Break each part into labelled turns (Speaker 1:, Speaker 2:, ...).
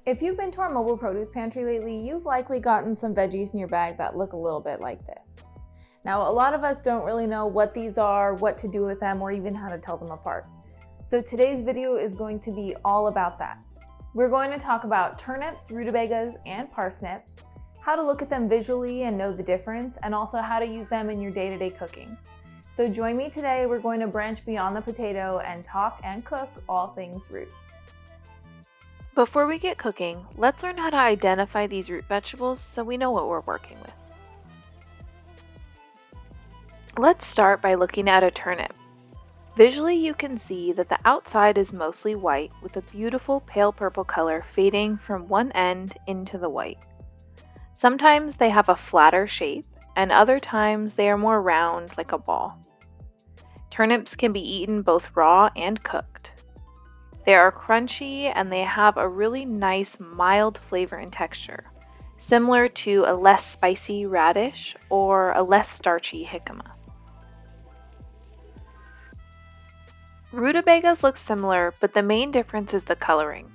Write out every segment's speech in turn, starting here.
Speaker 1: If you've been to our mobile produce pantry lately, you've likely gotten some veggies in your bag that look a little bit like this. Now, a lot of us don't really know what these are, what to do with them, or even how to tell them apart. So today's video is going to be all about that. We're going to talk about turnips, rutabagas, and parsnips, how to look at them visually and know the difference, and also how to use them in your day-to-day cooking. So join me today, we're going to branch beyond the potato and talk and cook all things roots.
Speaker 2: Before we get cooking, let's learn how to identify these root vegetables so we know what we're working with. Let's start by looking at a turnip. Visually, you can see that the outside is mostly white with a beautiful pale purple color fading from one end into the white. Sometimes they have a flatter shape, and other times they are more round like a ball. Turnips can be eaten both raw and cooked. They are crunchy and they have a really nice mild flavor and texture, similar to a less spicy radish or a less starchy jicama. Rutabagas look similar, but the main difference is the coloring.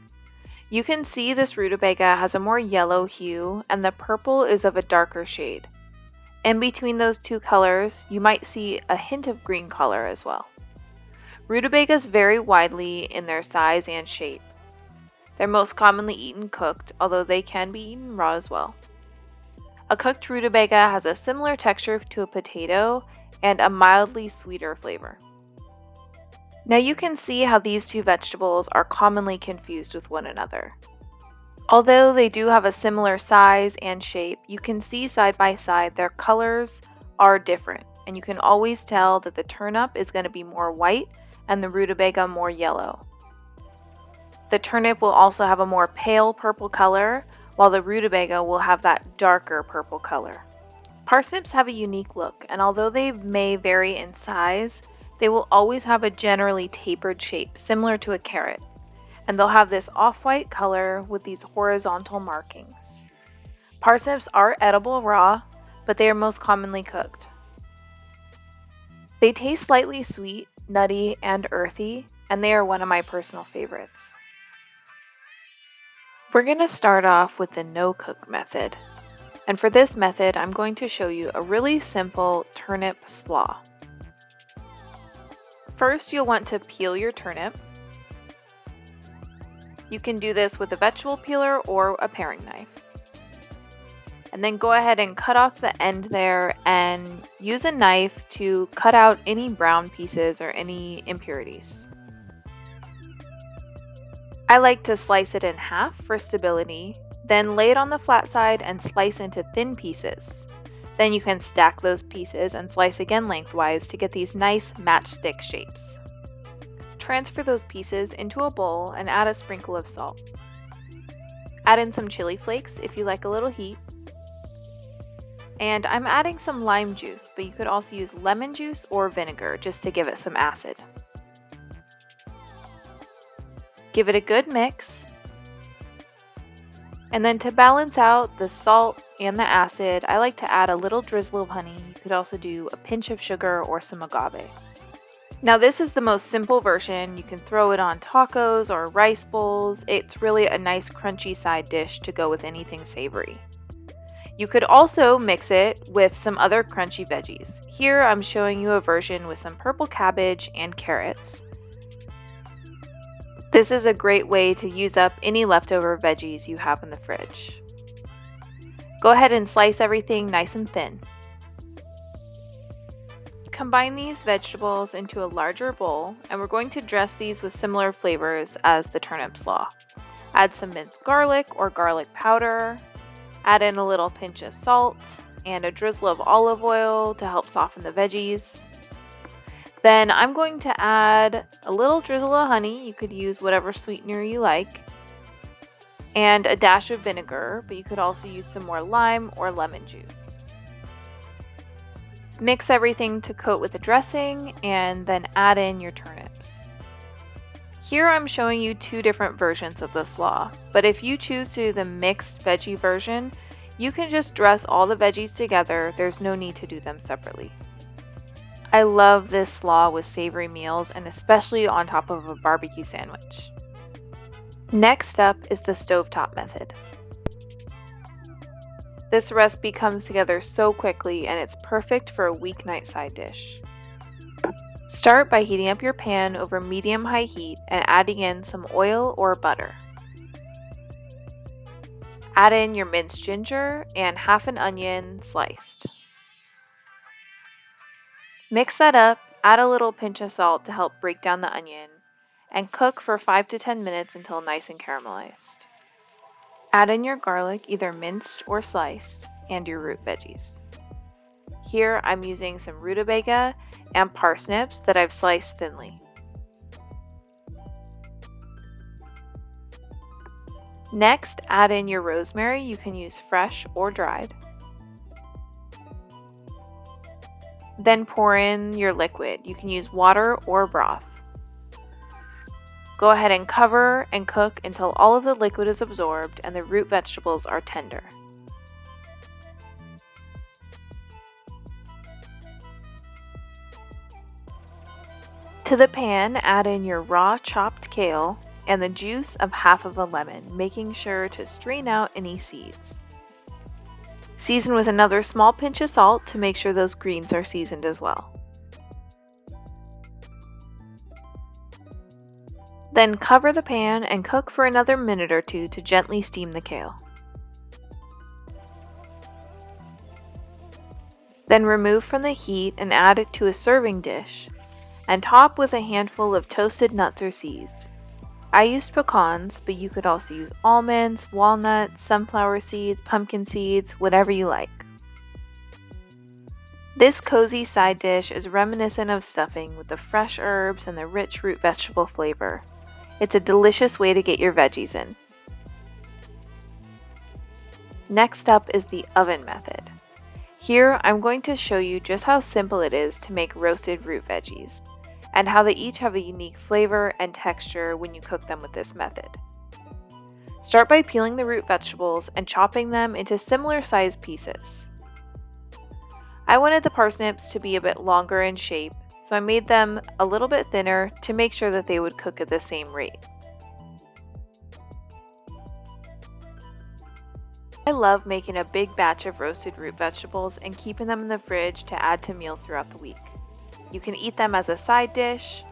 Speaker 2: You can see this rutabaga has a more yellow hue and the purple is of a darker shade. In between those two colors, you might see a hint of green color as well. Rutabagas vary widely in their size and shape. They're most commonly eaten cooked, although they can be eaten raw as well. A cooked rutabaga has a similar texture to a potato and a mildly sweeter flavor. Now you can see how these two vegetables are commonly confused with one another. Although they do have a similar size and shape, you can see side by side their colors are different, and you can always tell that the turnip is going to be more white and the rutabaga more yellow. The turnip will also have a more pale purple color, while the rutabaga will have that darker purple color. Parsnips have a unique look, and although they may vary in size, they will always have a generally tapered shape, similar to a carrot, and they'll have this off-white color with these horizontal markings. Parsnips are edible raw, but they are most commonly cooked. They taste slightly sweet, nutty, and earthy, and they are one of my personal favorites. We're going to start off with the no-cook method. And for this method, I'm going to show you a really simple turnip slaw. First, you'll want to peel your turnip. You can do this with a vegetable peeler or a paring knife. And then go ahead and cut off the end there and use a knife to cut out any brown pieces or any impurities. I like to slice it in half for stability, then lay it on the flat side and slice into thin pieces. Then you can stack those pieces and slice again lengthwise to get these nice matchstick shapes. Transfer those pieces into a bowl and add a sprinkle of salt. Add in some chili flakes if you like a little heat. And I'm adding some lime juice, but you could also use lemon juice or vinegar just to give it some acid. Give it a good mix. And then to balance out the salt and the acid, I like to add a little drizzle of honey. You could also do a pinch of sugar or some agave. Now this is the most simple version. You can throw it on tacos or rice bowls. It's really a nice crunchy side dish to go with anything savory. You could also mix it with some other crunchy veggies. Here I'm showing you a version with some purple cabbage and carrots. This is a great way to use up any leftover veggies you have in the fridge. Go ahead and slice everything nice and thin. Combine these vegetables into a larger bowl, and we're going to dress these with similar flavors as the turnip slaw. Add some minced garlic or garlic powder. Add in a little pinch of salt and a drizzle of olive oil to help soften the veggies. Then I'm going to add a little drizzle of honey. You could use whatever sweetener you like. And a dash of vinegar, but you could also use some more lime or lemon juice. Mix everything to coat with the dressing and then add in your turnips. Here I'm showing you two different versions of the slaw, but if you choose to do the mixed veggie version, you can just dress all the veggies together. There's no need to do them separately. I love this slaw with savory meals and especially on top of a barbecue sandwich. Next up is the stovetop method. This recipe comes together so quickly and it's perfect for a weeknight side dish. Start by heating up your pan over medium-high heat and adding in some oil or butter. Add in your minced ginger and half an onion sliced. Mix that up, add a little pinch of salt to help break down the onion, and cook for 5 to 10 minutes until nice and caramelized. Add in your garlic, either minced or sliced, and your root veggies. Here I'm using some rutabaga and parsnips that I've sliced thinly. Next, add in your rosemary. You can use fresh or dried. Then pour in your liquid. You can use water or broth. Go ahead and cover and cook until all of the liquid is absorbed and the root vegetables are tender. To the pan, add in your raw chopped kale and the juice of half of a lemon, making sure to strain out any seeds. Season with another small pinch of salt to make sure those greens are seasoned as well. Then cover the pan and cook for another minute or two to gently steam the kale. Then remove from the heat and add it to a serving dish and top with a handful of toasted nuts or seeds. I used pecans, but you could also use almonds, walnuts, sunflower seeds, pumpkin seeds, whatever you like. This cozy side dish is reminiscent of stuffing with the fresh herbs and the rich root vegetable flavor. It's a delicious way to get your veggies in. Next up is the oven method. Here I'm going to show you just how simple it is to make roasted root veggies, and how they each have a unique flavor and texture when you cook them with this method. Start by peeling the root vegetables and chopping them into similar sized pieces. I wanted the parsnips to be a bit longer in shape, so I made them a little bit thinner to make sure that they would cook at the same rate. I love making a big batch of roasted root vegetables and keeping them in the fridge to add to meals throughout the week. You can eat them as a side dish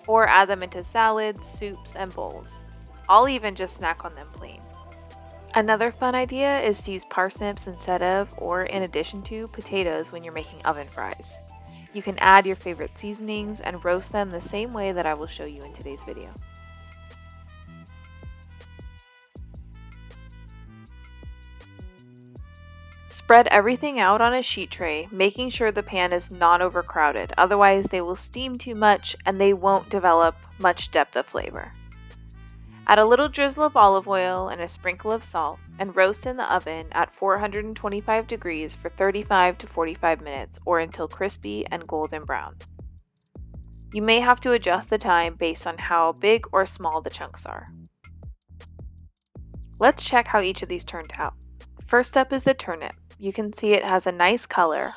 Speaker 2: or add them into salads, soups, and bowls. I'll even just snack on them plain. Another fun idea is to use parsnips instead of or in addition to potatoes when you're making oven fries. You can add your favorite seasonings and roast them the same way that I will show you in today's video. Spread everything out on a sheet tray, making sure the pan is not overcrowded, otherwise they will steam too much and they won't develop much depth of flavor. Add a little drizzle of olive oil and a sprinkle of salt and roast in the oven at 425 degrees for 35 to 45 minutes or until crispy and golden brown. You may have to adjust the time based on how big or small the chunks are. Let's check how each of these turned out. First up is the turnip. You can see it has a nice color.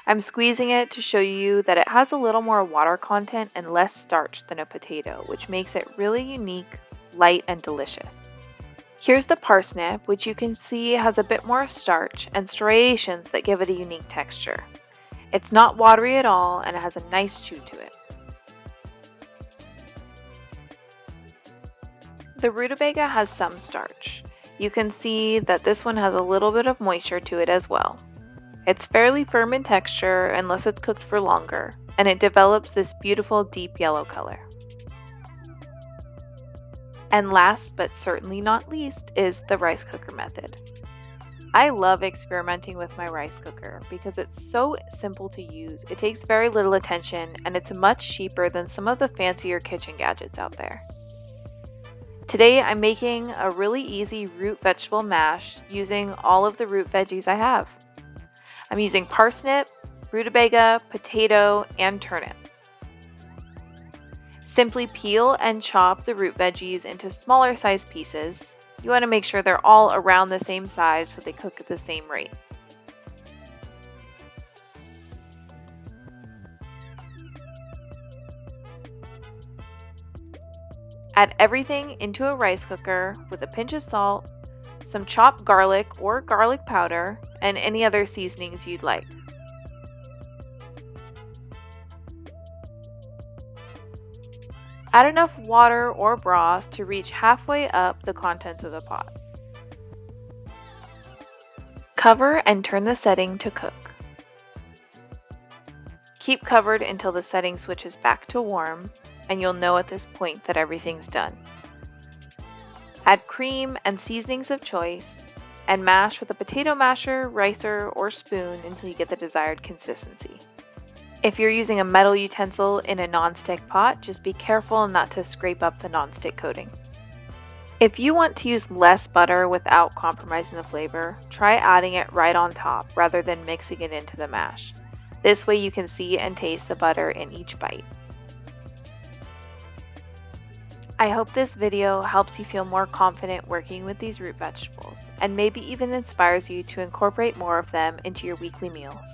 Speaker 2: I'm squeezing it to show you that it has a little more water content and less starch than a potato, which makes it really unique, light, and delicious. Here's the parsnip, which you can see has a bit more starch and striations that give it a unique texture. It's not watery at all and it has a nice chew to it. The rutabaga has some starch. You can see that this one has a little bit of moisture to it as well. It's fairly firm in texture unless it's cooked for longer, and it develops this beautiful deep yellow color. And last but certainly not least is the rice cooker method. I love experimenting with my rice cooker because it's so simple to use, it takes very little attention, and it's much cheaper than some of the fancier kitchen gadgets out there. Today I'm making a really easy root vegetable mash using all of the root veggies I have. I'm using parsnip, rutabaga, potato, and turnip. Simply peel and chop the root veggies into smaller sized pieces. You want to make sure they're all around the same size so they cook at the same rate. Add everything into a rice cooker with a pinch of salt, some chopped garlic or garlic powder, and any other seasonings you'd like. Add enough water or broth to reach halfway up the contents of the pot. Cover and turn the setting to cook. Keep covered until the setting switches back to warm, and you'll know at this point that everything's done. Add cream and seasonings of choice, and mash with a potato masher, ricer, or spoon until you get the desired consistency. If you're using a metal utensil in a non-stick pot, just be careful not to scrape up the non-stick coating. If you want to use less butter without compromising the flavor, try adding it right on top rather than mixing it into the mash. This way you can see and taste the butter in each bite. I hope this video helps you feel more confident working with these root vegetables, and maybe even inspires you to incorporate more of them into your weekly meals.